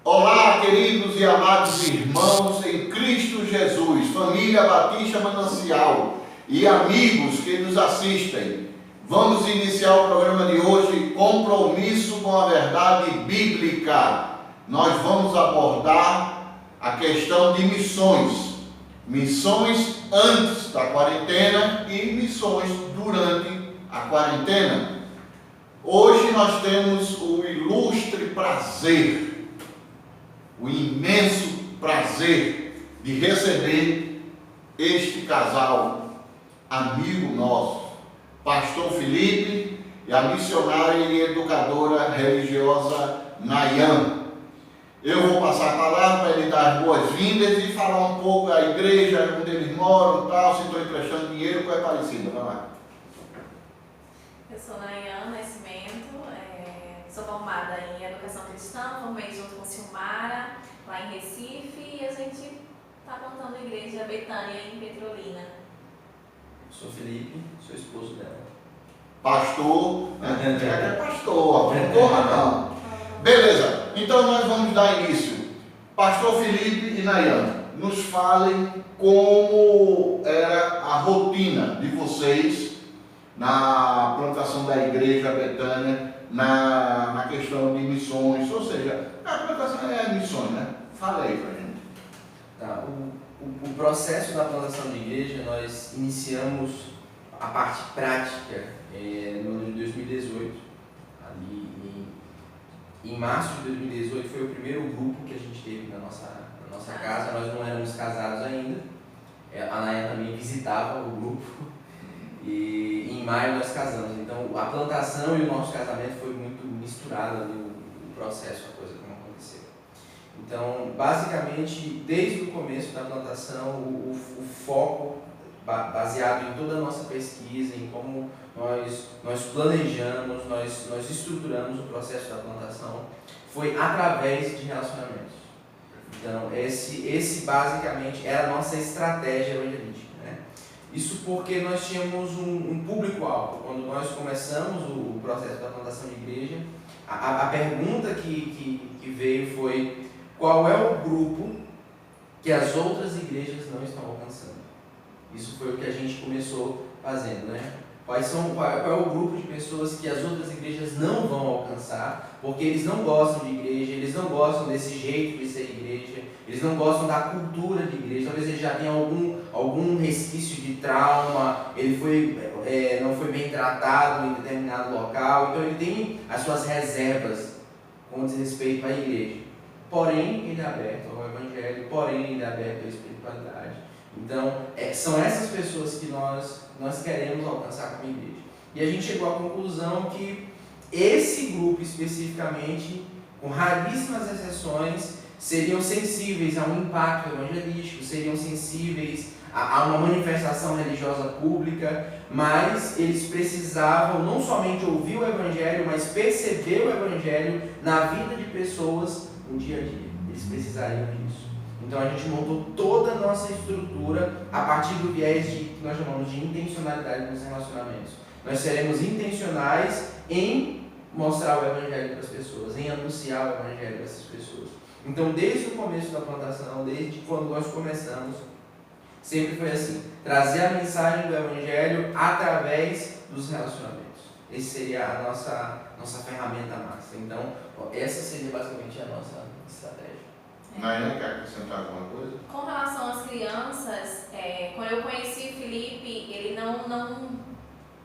Olá, queridos e amados irmãos em Cristo Jesus, família Batista Manancial e amigos que nos assistem. Vamos iniciar o programa de hoje, Compromisso com a Verdade Bíblica. Nós vamos abordar a questão de missões. Missões antes da quarentena e missões durante a quarentena. Hoje nós temos o ilustre prazer, o imenso prazer de receber este casal, amigo nosso, Pastor Felipe e a missionária e educadora religiosa Nayan. Eu vou passar a palavra para ele dar as boas-vindas e falar um pouco da igreja, onde eles moram, tal, se estão emprestando dinheiro, qual é parecido. Vai lá. Eu sou Nayan Nascimento, sou formada em Educação Cristã, formei junto com Silmara, lá em Recife, e a gente está montando a igreja Betânia em Petrolina. Sou Felipe, sou esposo dela. Pastor, é pastor, não corra não. Beleza, então nós vamos dar início. Pastor Felipe e Nayan, nos falem como era a rotina de vocês na plantação da igreja Betânia, na questão de missões, ou seja, a plantação é missões, né? Fala aí pra gente. Tá, o processo da plantação de igreja, nós iniciamos a parte prática no ano de 2018. Ali em março de 2018 foi o primeiro grupo que a gente teve na nossa casa. Nós não éramos casados ainda. A Nayan também visitava o grupo. E em maio nós casamos. Então a plantação e o nosso casamento foi muito misturado ali, o processo, a coisa como aconteceu. Então, basicamente, desde o começo da plantação, o foco, baseado em toda a nossa pesquisa, em como nós planejamos, nós estruturamos o processo da plantação, foi através de relacionamentos. Então, esse basicamente era a nossa estratégia evangelística. Isso porque nós tínhamos um público-alvo. Quando nós começamos o processo da plantação de igreja, a pergunta que veio foi: qual é o grupo que as outras igrejas não estão alcançando? Isso foi o que a gente começou fazendo, né? Qual é o grupo de pessoas que as outras igrejas não vão alcançar, porque eles não gostam de igreja, eles não gostam desse jeito de ser igreja, eles não gostam da cultura de igreja, talvez ele já tenha algum resquício de trauma, ele não foi bem tratado em determinado local, então ele tem as suas reservas com respeito à igreja. Porém, ele é aberto ao evangelho, porém ele é aberto à espiritualidade. Então, são essas pessoas que nós queremos alcançar como igreja. E a gente chegou à conclusão que esse grupo especificamente, com raríssimas exceções, seriam sensíveis a um impacto evangelístico, seriam sensíveis a uma manifestação religiosa pública, mas eles precisavam não somente ouvir o evangelho, mas perceber o evangelho na vida de pessoas no dia a dia. Eles precisariam disso. Então a gente montou toda a nossa estrutura a partir do viés que nós chamamos de intencionalidade nos relacionamentos. Nós seremos intencionais em mostrar o evangelho para as pessoas, em anunciar o evangelho para essas pessoas. Então, desde o começo da plantação, desde quando nós começamos, sempre foi assim: trazer a mensagem do evangelho através dos relacionamentos. Essa seria a nossa ferramenta máxima. Então, essa seria basicamente a nossa estratégia. Nayan, quer acrescentar alguma coisa? Com relação às crianças, quando eu conheci o Felipe, ele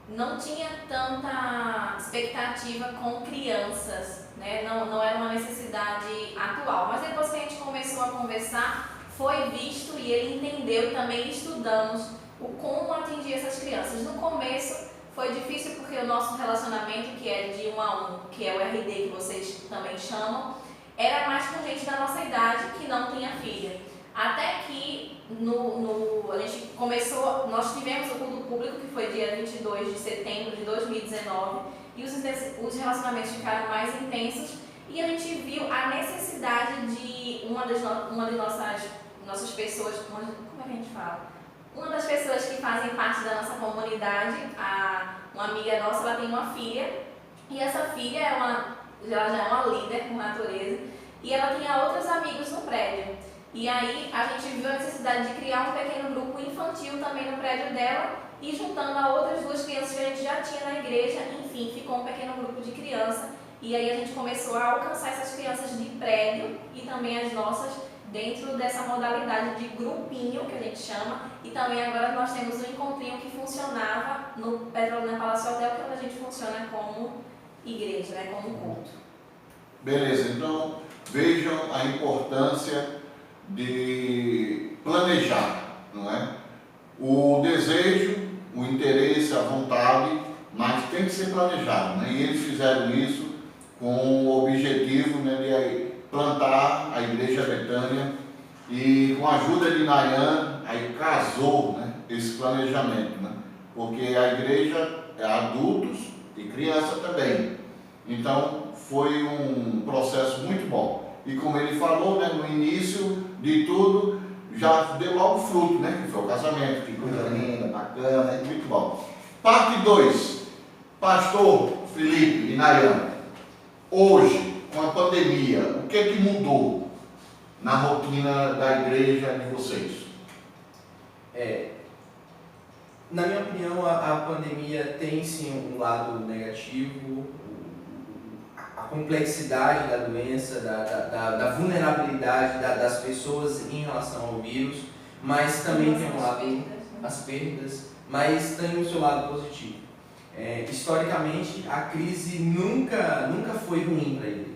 não tinha tanta expectativa com crianças, né? Não era uma necessidade atual, mas depois que a gente começou a conversar, foi visto e ele entendeu, também estudamos como atingir essas crianças. No começo foi difícil porque o nosso relacionamento, que é de 1 a 1, que é o RD que vocês também chamam, era mais com gente da nossa idade que não tinha filha. Até que a gente começou, nós tivemos o culto público, que foi dia 22 de setembro de 2019, e os relacionamentos ficaram mais intensos, e a gente viu a necessidade de uma de nossas pessoas, como é que a gente fala? Uma das pessoas que fazem parte da nossa comunidade, uma amiga nossa, ela tem uma filha, e essa filha ela já é uma líder por natureza, e ela tinha outros amigos no prédio. E aí a gente viu a necessidade de criar um pequeno grupo infantil também no prédio dela e juntando a outras duas crianças que a gente já tinha na igreja, enfim, ficou um pequeno grupo de criança. E aí a gente começou a alcançar essas crianças de prédio e também as nossas dentro dessa modalidade de grupinho que a gente chama. E também agora nós temos um encontrinho que funcionava no Petrolina Palácio Hotel, que é onde a gente funciona como igreja, né, como culto. Beleza, então vejam a importância de planejar, não é? O desejo, o interesse, a vontade, mas tem que ser planejado, né? E eles fizeram isso com o objetivo, né, de plantar a Igreja Betânia e com a ajuda de Nayan, aí casou, né, esse planejamento, né? Porque a igreja é adultos e criança também. Então foi um processo muito bom. E como ele falou, né, no início de tudo, já deu logo fruto, né? Que foi o casamento, que coisa linda, bacana, é muito bom. Parte 2. Pastor Felipe e Nayan, hoje, com a pandemia, o que é que mudou na rotina da igreja de vocês? Na minha opinião, a pandemia tem sim um lado negativo, a complexidade da doença, da vulnerabilidade das pessoas em relação ao vírus, mas também tem um lado, as perdas, mas tem o seu lado positivo. Historicamente, a crise nunca foi ruim para a igreja,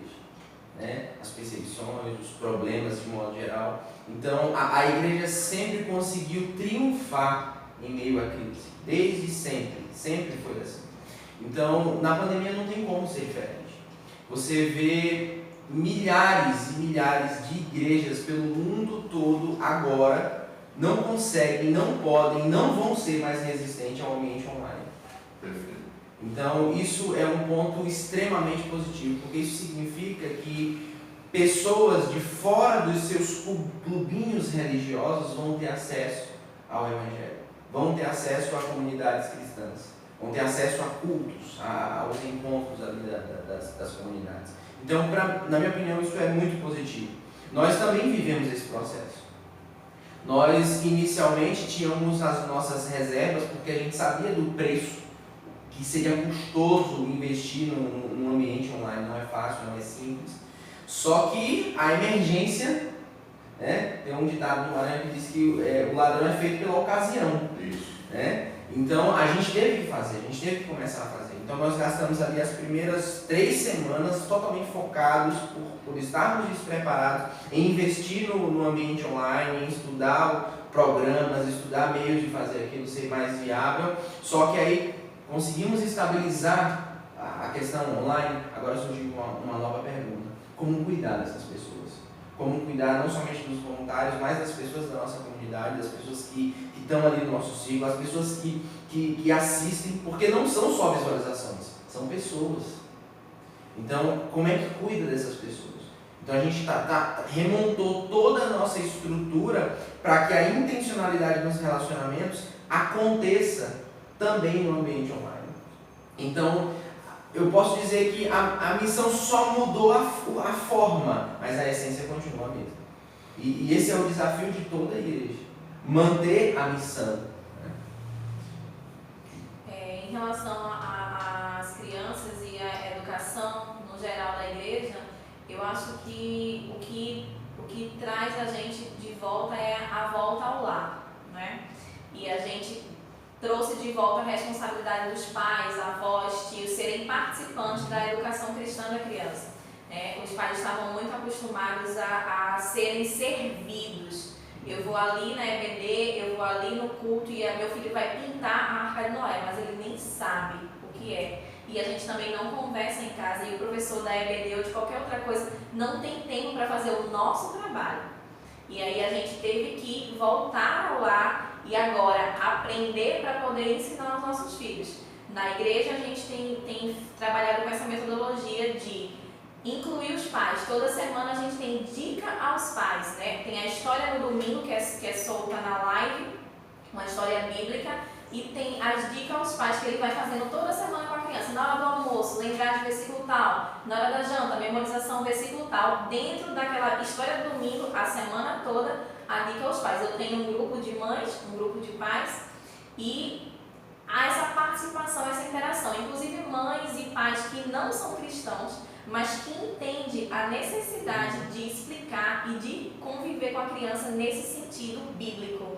né? As perseguições, os problemas de modo geral. Então, a igreja sempre conseguiu triunfar em meio à crise, desde sempre foi assim. Então, na pandemia não tem como ser diferente. Você vê milhares e milhares de igrejas pelo mundo todo agora não conseguem, não podem, não vão ser mais resistentes ao ambiente online. Perfeito. Então, isso é um ponto extremamente positivo, porque isso significa que pessoas de fora dos seus clubinhos religiosos vão ter acesso ao Evangelho, vão ter acesso a comunidades cristãs, vão ter acesso a cultos, aos encontros ali das comunidades. Então, na minha opinião, isso é muito positivo. Nós também vivemos esse processo. Nós, inicialmente, tínhamos as nossas reservas, porque a gente sabia do preço, que seria custoso investir num ambiente online, não é fácil, não é simples. Só que a emergência, né, tem um ditado no Maranhão que diz que o ladrão é feito pela ocasião. Isso. Né? Então a gente teve que fazer, a gente teve que começar a fazer. Então nós gastamos ali as primeiras 3 semanas totalmente focados por estarmos despreparados em investir no ambiente online, em estudar programas, estudar meios de fazer aquilo ser mais viável. Só que aí conseguimos estabilizar a questão online. Agora surgiu uma nova pergunta: como cuidar dessas pessoas? Como cuidar não somente dos voluntários, mas das pessoas da nossa comunidade, das pessoas que estão ali no nosso ciclo, as pessoas que assistem, porque não são só visualizações, são pessoas. Então, como é que cuida dessas pessoas? Então a gente remontou toda a nossa estrutura para que a intencionalidade nos relacionamentos aconteça também no ambiente online. Então, eu posso dizer que a missão só mudou a forma, mas a essência continua a mesma. E esse é o desafio de toda a igreja, manter a missão. Em relação às crianças e à educação no geral da igreja, eu acho que o que traz a gente de volta é a volta ao lar, né? E a gente trouxe de volta a responsabilidade dos pais, avós, tios, serem participantes da educação cristã da criança. Os pais estavam muito acostumados a serem servidos. Eu vou ali na EBD, eu vou ali no culto e meu filho vai pintar a Arca de Noé, mas ele nem sabe o que é. E a gente também não conversa em casa, e o professor da EBD ou de qualquer outra coisa não tem tempo para fazer o nosso trabalho. E aí a gente teve que voltar ao lar e agora aprender para poder ensinar aos nossos filhos. Na igreja a gente tem trabalhado com essa metodologia de incluir os pais. Toda semana a gente tem dica aos pais, né? Tem a história no domingo que é solta na live, uma história bíblica, e tem as dicas aos pais que ele vai fazendo toda semana com a criança. Na hora do almoço, lembrar de versículo tal. Na hora da janta, memorização, versículo tal. Dentro daquela história do domingo, a semana toda, a dica aos pais. Eu tenho um grupo de mães, um grupo de pais, e há essa participação, essa interação. Inclusive mães e pais que não são cristãos, mas que entendem a necessidade de explicar e de conviver com a criança nesse sentido bíblico.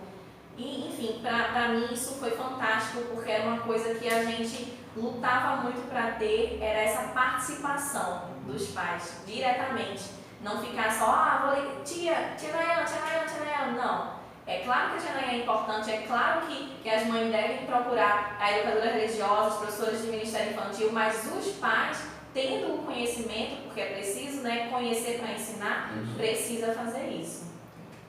E, enfim, para mim isso foi fantástico, porque era uma coisa que a gente lutava muito para ter, era essa participação dos pais, diretamente. Não ficar só, vou ler, tia Nayana, não. É claro que a tia Nayana é importante, é claro que as mães devem procurar a educadora religiosa, os professores de ministério infantil, mas os pais, tendo o conhecimento, porque é preciso, né, conhecer para ensinar, precisa fazer isso.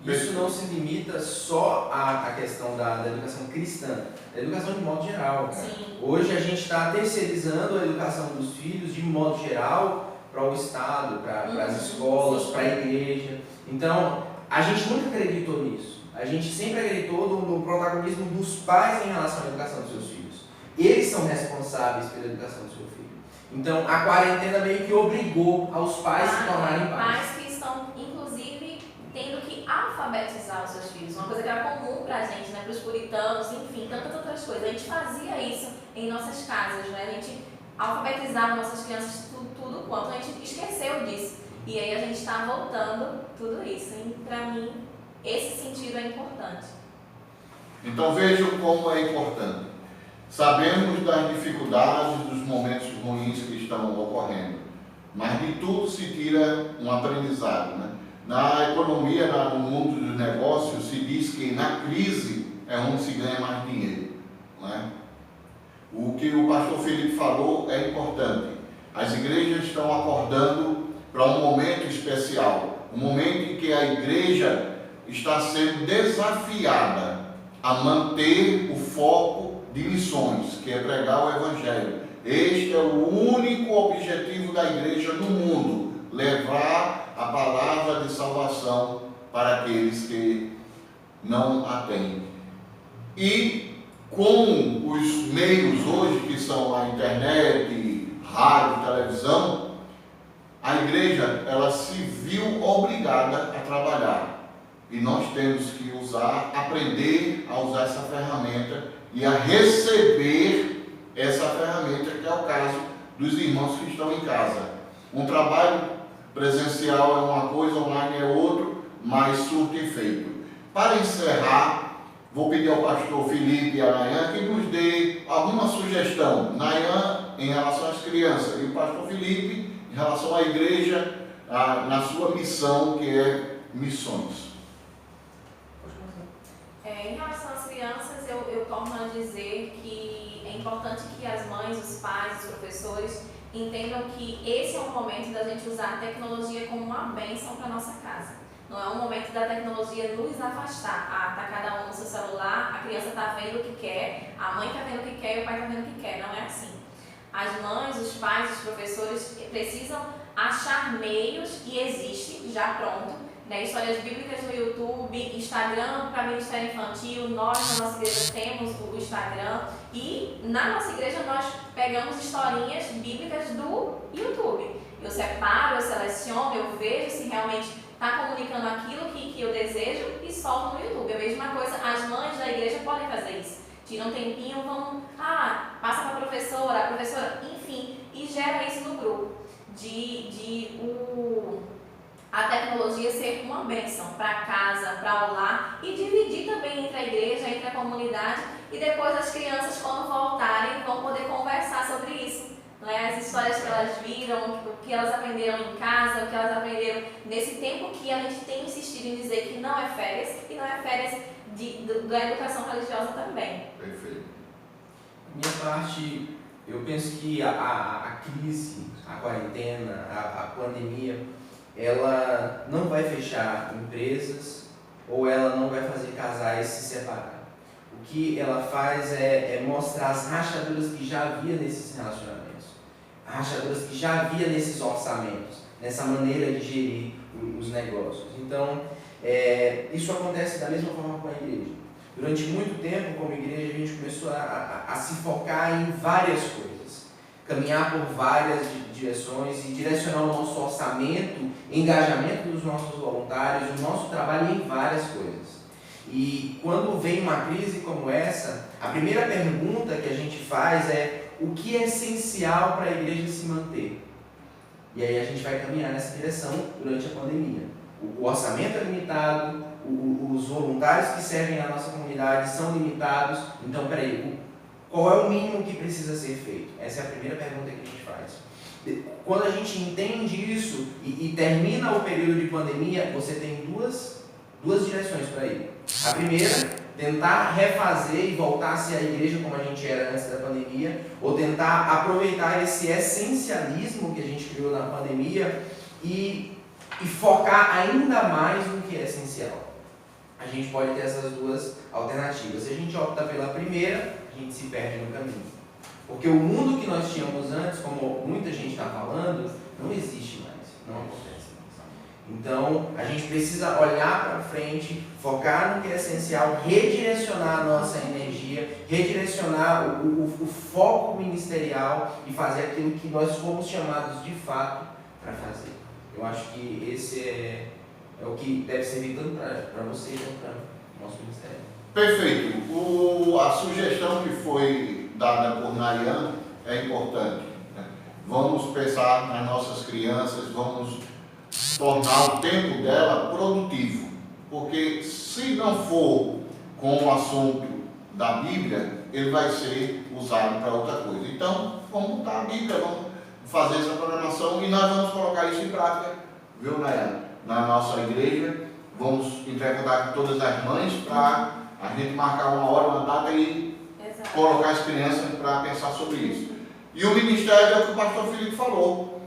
Isso não se limita só à questão da educação cristã, da educação de modo geral. Cara. Hoje a gente está terceirizando a educação dos filhos de modo geral para o Estado, para as escolas, para a igreja. Então, a gente nunca acreditou nisso. A gente sempre acreditou no protagonismo dos pais em relação à educação dos seus filhos. Eles são responsáveis pela educação do seu filho. Então, a quarentena meio que obrigou aos pais se tornarem pais. Pais que estão, inclusive, tendo que alfabetizar os seus filhos. Uma coisa que era comum pra gente, né? Para os puritanos, enfim, tantas outras coisas. A gente fazia isso em nossas casas, né? A gente alfabetizava nossas crianças tudo quanto. A gente esqueceu disso. E aí a gente está voltando tudo isso. E para mim, esse sentido é importante. Então vejam como é importante. Sabemos das dificuldades, dos momentos ruins que estão ocorrendo, mas de tudo se tira um aprendizado, né? Na economia, no mundo dos negócios, se diz que na crise é onde se ganha mais dinheiro, não é? O que o pastor Felipe falou é importante. As igrejas estão acordando para um momento especial, um momento em que a igreja está sendo desafiada a manter o foco de missões, que é pregar o Evangelho. Este é o único objetivo da igreja no mundo, levar a palavra de salvação para aqueles que não a têm. E com os meios hoje, que são a internet, rádio, televisão, a igreja ela se viu obrigada a trabalhar. E nós temos que aprender a usar essa ferramenta e a receber essa ferramenta, que é o caso dos irmãos que estão em casa. Um trabalho presencial é uma coisa, online é outro, mas surto efeito. Para encerrar, vou pedir ao pastor Felipe e a Nayana que nos dê alguma sugestão. Nayana em relação às crianças e o pastor Felipe em relação à igreja, na sua missão, que é missões. Em relação às crianças, eu torno a dizer que é importante que as mães, os pais, os professores entendam que esse é um momento da gente usar a tecnologia como uma bênção para a nossa casa. Não é um momento da tecnologia nos afastar. Tá cada um no seu celular, a criança está vendo o que quer, a mãe está vendo o que quer e o pai está vendo o que quer. Não é assim. As mães, os pais, os professores precisam achar meios, e existe já pronto, né, histórias bíblicas no YouTube, Instagram para ministério infantil. Nós na nossa igreja temos o Instagram, e na nossa igreja nós pegamos historinhas bíblicas do YouTube. Eu separo, eu seleciono, eu vejo se realmente está comunicando aquilo que eu desejo e solto no YouTube. A mesma coisa, as mães da igreja podem fazer isso. Tira um tempinho, vão, passa para a professora, enfim, e gera isso no grupo. A tecnologia ser uma bênção para casa, para o lar, e dividir também entre a igreja, entre a comunidade, e depois as crianças, quando voltarem, vão poder conversar sobre isso. Não é? As histórias que elas viram, o que elas aprenderam em casa, o que elas aprenderam nesse tempo que a gente tem insistido em dizer que não é férias, e não é férias da educação religiosa também. Perfeito. Minha parte, eu penso que a crise, a quarentena, a pandemia, ela não vai fechar empresas, ou ela não vai fazer casais se separar. O que ela faz é mostrar as rachaduras que já havia nesses relacionamentos, as rachaduras que já havia nesses orçamentos, nessa maneira de gerir os negócios. Então, isso acontece da mesma forma com a igreja. Durante muito tempo, como igreja, a gente começou a se focar em várias coisas, caminhar por várias direções e direcionar o nosso orçamento, engajamento dos nossos voluntários, o nosso trabalho em várias coisas. E quando vem uma crise como essa, a primeira pergunta que a gente faz é: o que é essencial para a igreja se manter? E aí a gente vai caminhar nessa direção durante a pandemia. O orçamento é limitado, os voluntários que servem a nossa comunidade são limitados. Então, peraí, qual é o mínimo que precisa ser feito? Essa é a primeira pergunta que a gente faz. Quando a gente entende isso e termina o período de pandemia, você tem duas direções para ir. A primeira, tentar refazer e voltar a ser a igreja como a gente era antes da pandemia, ou tentar aproveitar esse essencialismo que a gente criou na pandemia e focar ainda mais no que é essencial. A gente pode ter essas duas alternativas. Se a gente opta pela primeira, a gente se perde no caminho. Porque o mundo que nós tínhamos antes, como muita gente está falando, não existe mais, não acontece mais. Então, a gente precisa olhar para frente, focar no que é essencial, redirecionar a nossa energia, redirecionar o foco ministerial e fazer aquilo que nós fomos chamados de fato para fazer. Eu acho que esse é o que deve servir tanto para você quanto para o nosso ministério. Perfeito. A sugestão que foi dada por Nayane é importante, né? Vamos pensar nas nossas crianças, vamos tornar o tempo dela produtivo, porque se não for com o assunto da Bíblia, ele vai ser usado para outra coisa. Então, vamos montar a Bíblia, vamos fazer essa programação e nós vamos colocar isso em prática, viu, Nayane? Na nossa igreja, vamos entrar em contato com todas as mães para a gente marcar uma hora, uma data e colocar as crianças para pensar sobre isso. E o ministério é o que o pastor Felipe falou.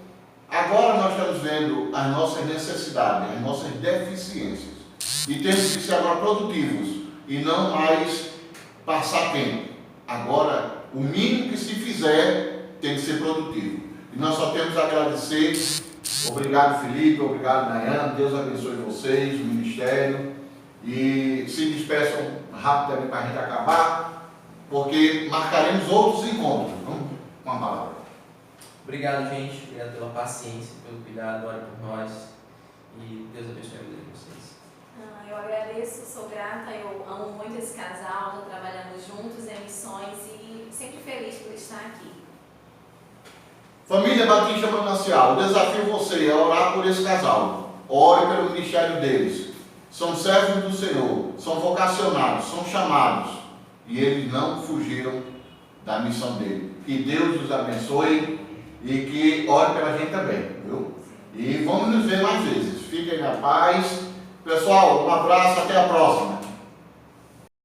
Agora nós estamos vendo as nossas necessidades, as nossas deficiências. E temos que ser agora produtivos e não mais passar tempo. Agora, o mínimo que se fizer tem que ser produtivo. E nós só temos a agradecer. Obrigado, Felipe. Obrigado, Nayane. Deus abençoe vocês, o ministério. E se despeçam rapidamente para a gente acabar, porque marcaremos outros encontros. Vamos com a palavra. Obrigado, gente. Obrigado pela paciência, pelo cuidado. Ore por nós. E Deus abençoe a vida de vocês. Eu agradeço, sou grata. Eu amo muito esse casal. Já trabalhamos juntos em missões e sempre feliz por estar aqui. Família Batista Manancial, eu desafio você a orar por esse casal. Ore pelo ministério deles. São servos do Senhor, são vocacionados, são chamados. E eles não fugiram da missão dele. Que Deus os abençoe e que ore pela gente também, viu? E vamos nos ver mais vezes. Fiquem na paz. Pessoal, um abraço, até a próxima.